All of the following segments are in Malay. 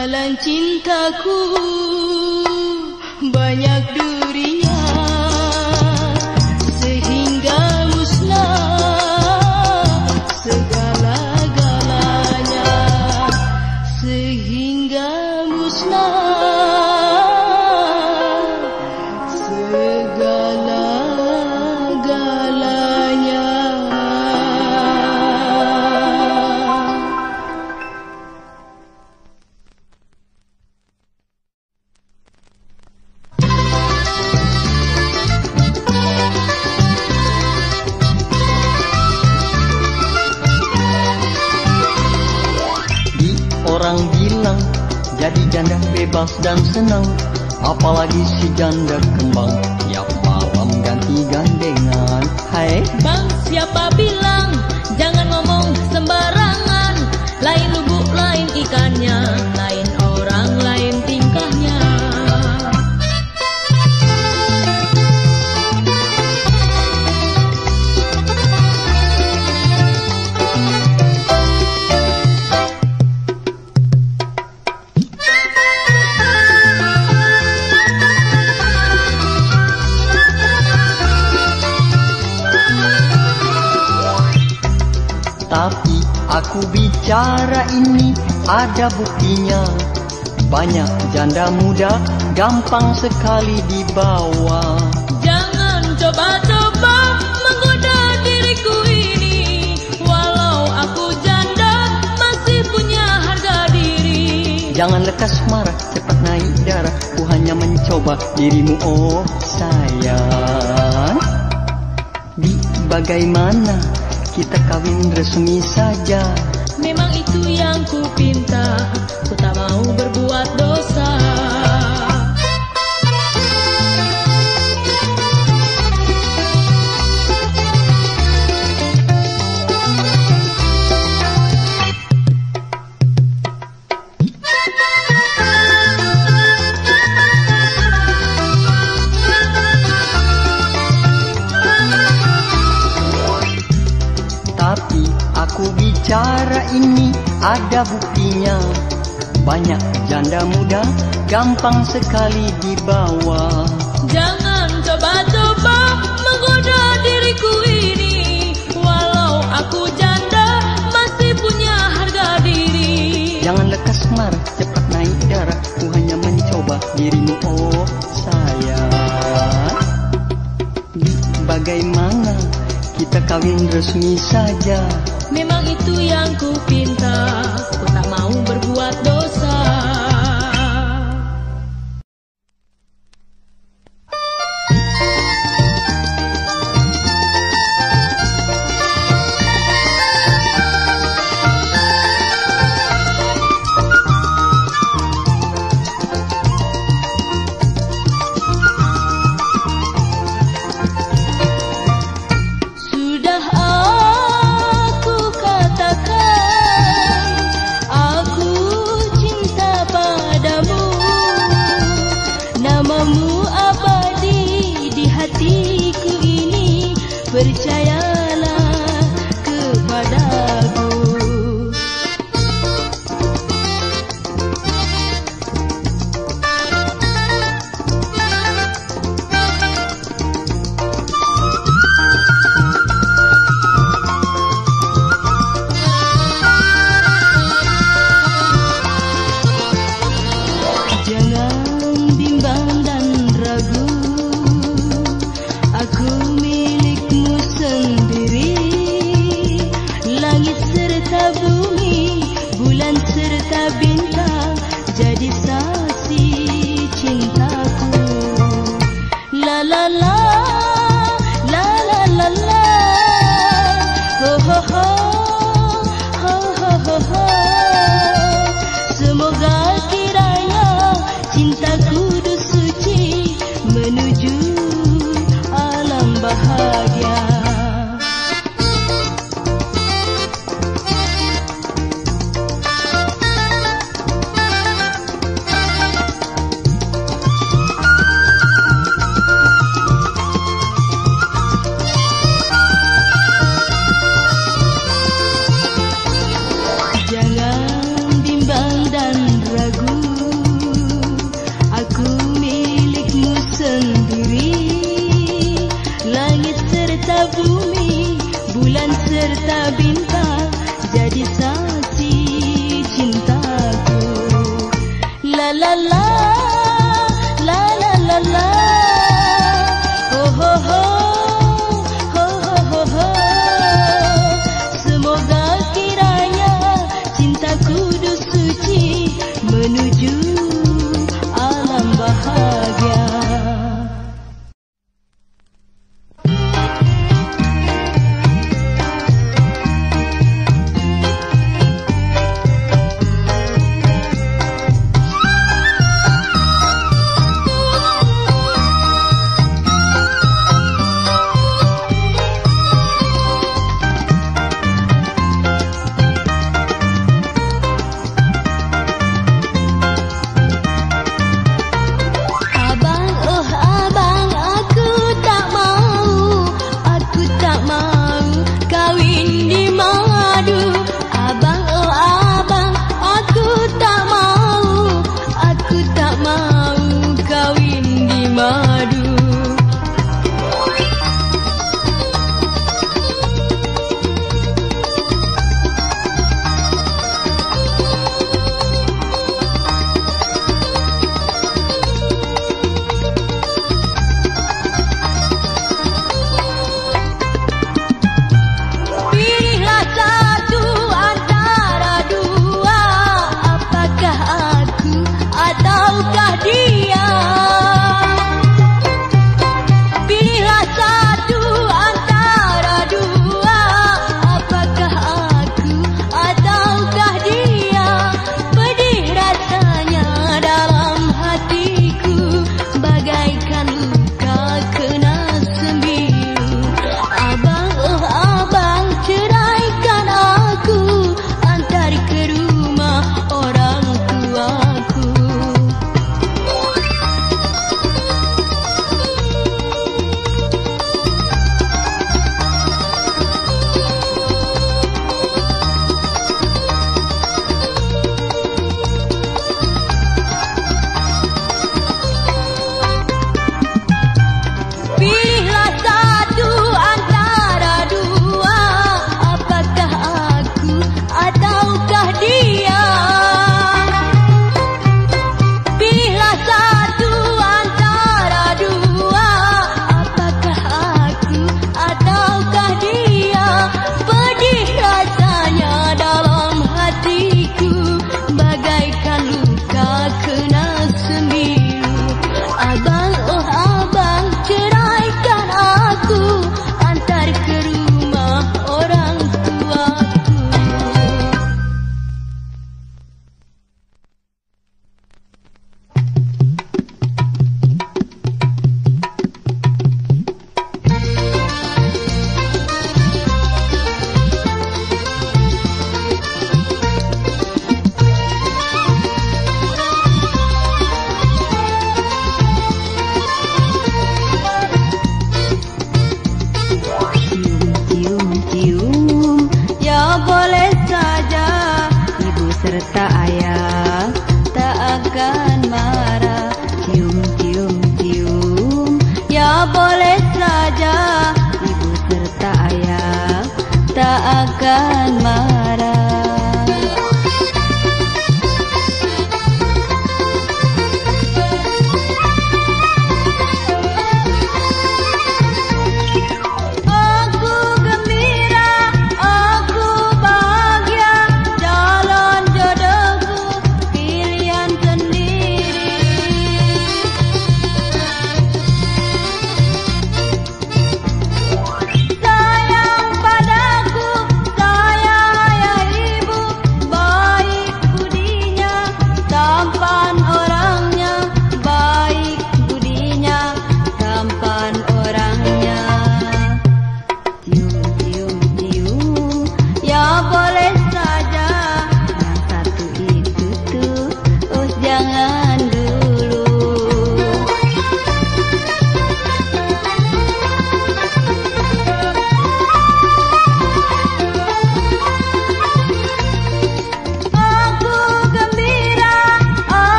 Jalan cintaku banyak durinya, sehingga musnah segala-galanya, sehingga musnah segala-galanya. Orang bilang jadi janda bebas dan senang, apalagi si janda kembang tiap malam ganti gandengan. Hai Bang, siapa bilang jangan ngomong sembarangan? Lain lubuk, lain ikannya, lain orang, lain tingkahnya. Tapi aku bicara ini ada buktinya. Banyak janda muda gampang sekali dibawa. Jangan coba-coba menggoda diriku ini. Walau aku janda masih punya harga diri. Jangan lekas marah, cepat naik darah. Ku hanya mencoba dirimu, oh sayang. Di bagaimana kita kawin resmi saja? Memang itu yang ku pinta, ku tak mau berbuat dosa. Tapi aku bicara ini ada buktinya. Banyak janda muda gampang sekali dibawa. Jangan coba-coba menggoda diriku ini. Walau aku janda masih punya harga diri. Jangan lekas marah, cepat naik darah. Ku hanya mencoba dirimu, oh sayang. Bagaimana kita kawin resmi saja? Memang itu yang ku pinta, ku tak mau berbuat dosa. Sudah aku katakan, aku menuju alam bahagia.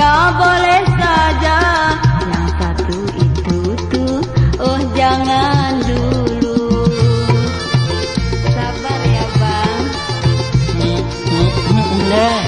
Ya boleh saja. Yang satu itu tuh, oh jangan dulu. Sabar ya bang. Nah.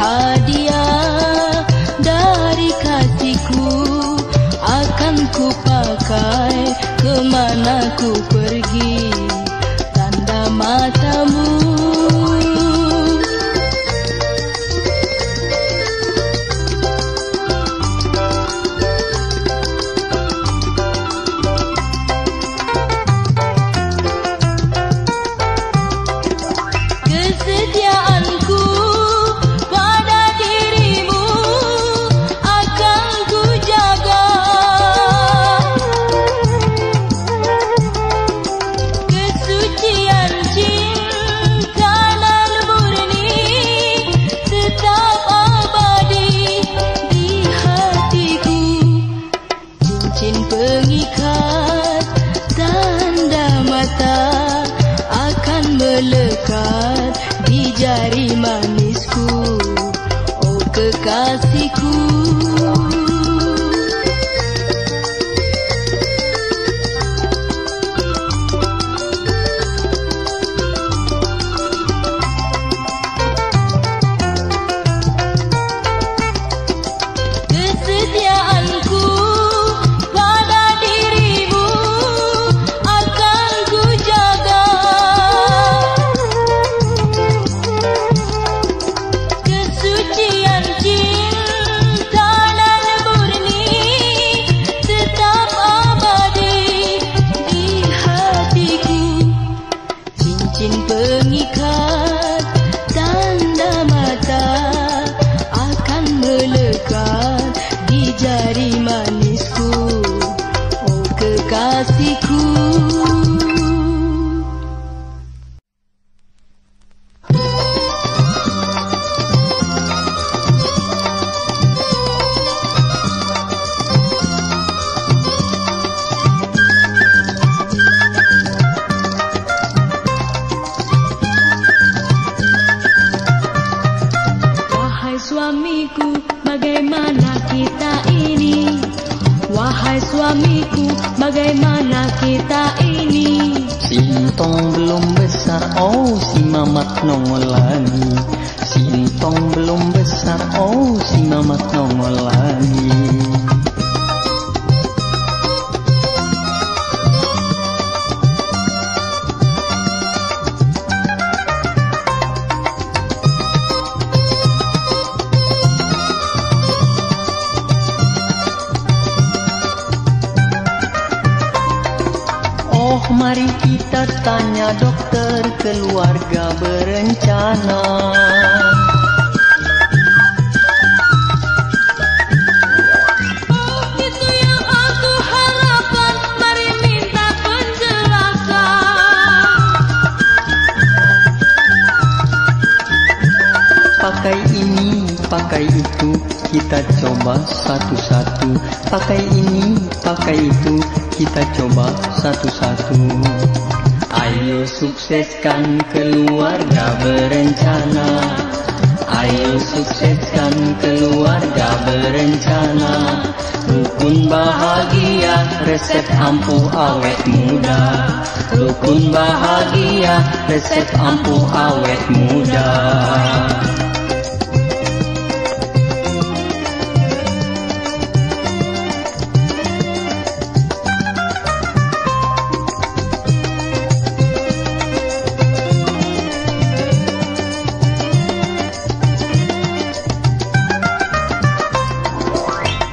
hadiah dari kasihku akan ku pakai kemana ku pergi, tanda matamu. Kesetiaanku pada dirimu akan ku jaga. cincin pengikat, tanda mata akan melekat di jari manisku, oh kekasihku. Pengikat, tanda mata akan melekat di jari manisku, oh kekasihku. Suamiku, bagaimana kita ini? Wahai suamiku, bagaimana kita ini? Sintong belum besar, oh si mamat nongolani. Sintong belum besar, oh si mamat nongolani. Oh mari kita tanya dokter keluarga berencana. Oh itu yang aku harapkan, mari minta penjelasan. Pakai ini, pakai itu, kita coba satu-satu. Pakai ini, pakai itu, kita coba satu-satu. Ayo sukseskan keluarga berencana. Ayo sukseskan keluarga berencana. Rukun bahagia, resep ampuh awet muda. Rukun bahagia, resep ampuh awet muda.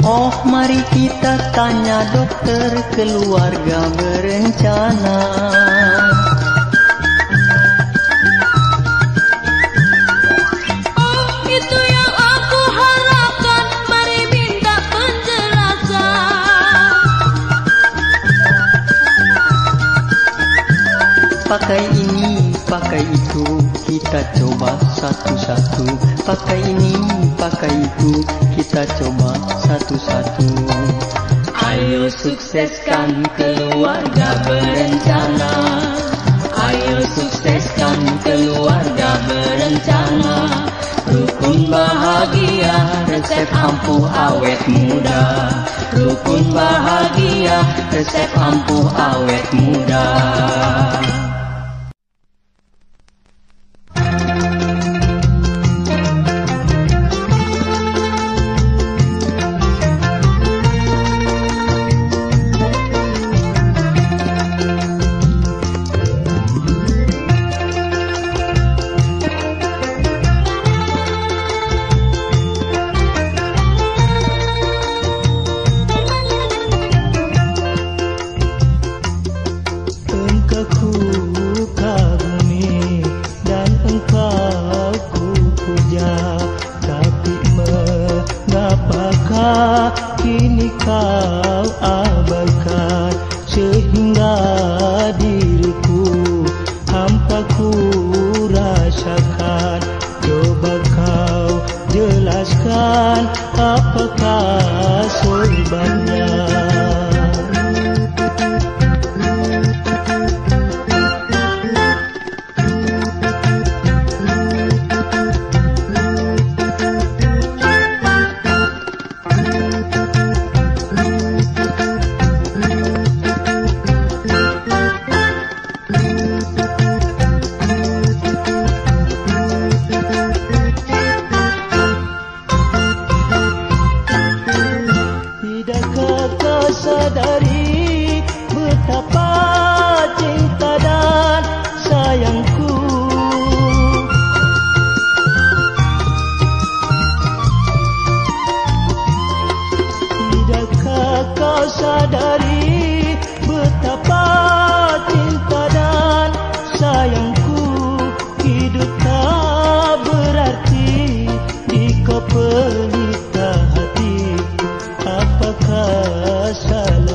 Oh mari kita tanya dokter keluarga berencana. Oh itu yang aku harapkan, mari minta penjelasan. Pakai ini, pakai itu, kita coba satu-satu. Pakai ini, pakai itu, kita coba satu-satu. Ayo sukseskan keluarga berencana. Ayo sukseskan keluarga berencana. Rukun bahagia, resep ampuh awet muda. Rukun bahagia, resep ampuh awet muda. Engkau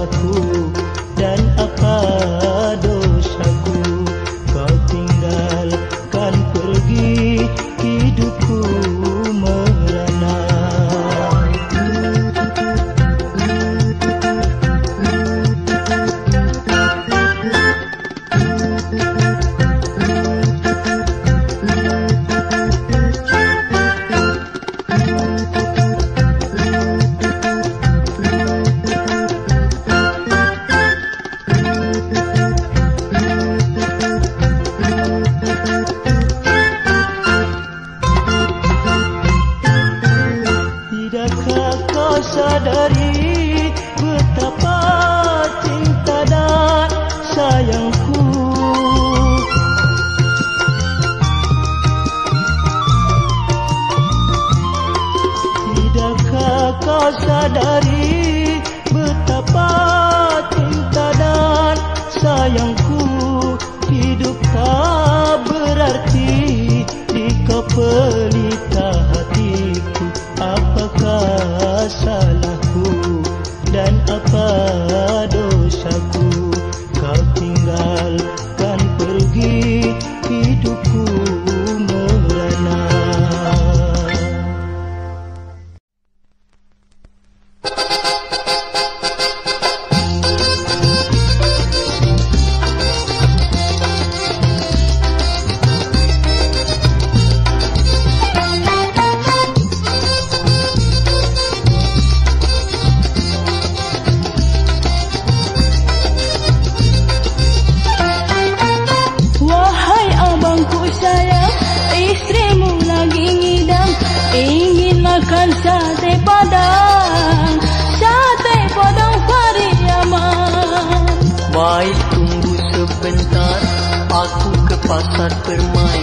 salahku dan apa dosaku? Kau tinggalkan pergi, hidupku merana. Tidakkah kau sadari betapa cinta dan sayangku? Tidakkah kau sadari betapa cinta dan sayangku? Hidup tak berarti jika pelita hatiku. Apakah salahku dan apa dosaku? Kau tinggalkan pergi, hidupku merana. Ingin makan sate padang Pariaman. Baik, tunggu sebentar, aku ke pasar Permai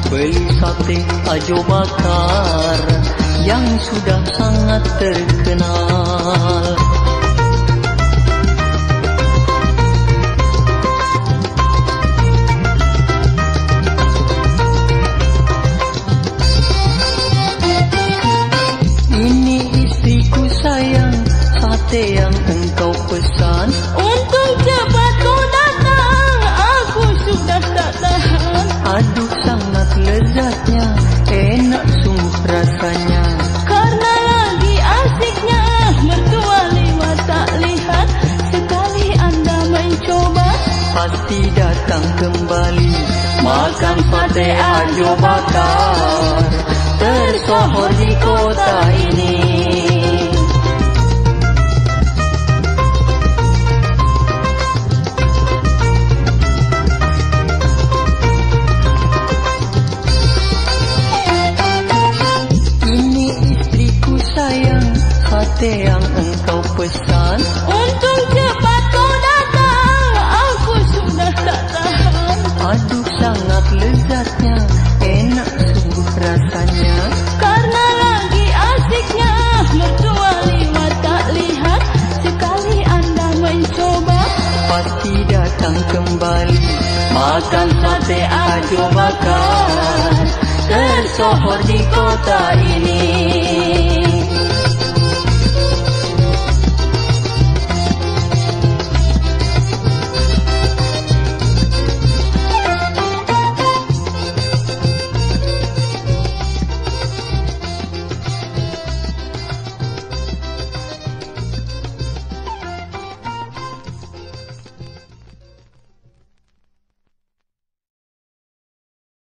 beli sate ajo bakar yang sudah sangat terkenal. Sayang, sate yang engkau pesan, Untung cepat kau datang, aku sudah tak tahan. aduh sangat lezatnya, enak sungguh rasanya. Karena lagi asiknya, mertua lewat tak lihat. Sekali anda mencoba, Pasti datang kembali, makan sate ajo bakar, tersohor di kota ini. Sate yang engkau pesan, untung cepat kau datang, aku sudah tak tahan. aduh sangat lezatnya, enak sungguh rasanya. Karena lagi asiknya, mertua lewat tak lihat. Sekali anda mencoba, pasti datang kembali, makan sate ajo bakar, tersohor di kota ini.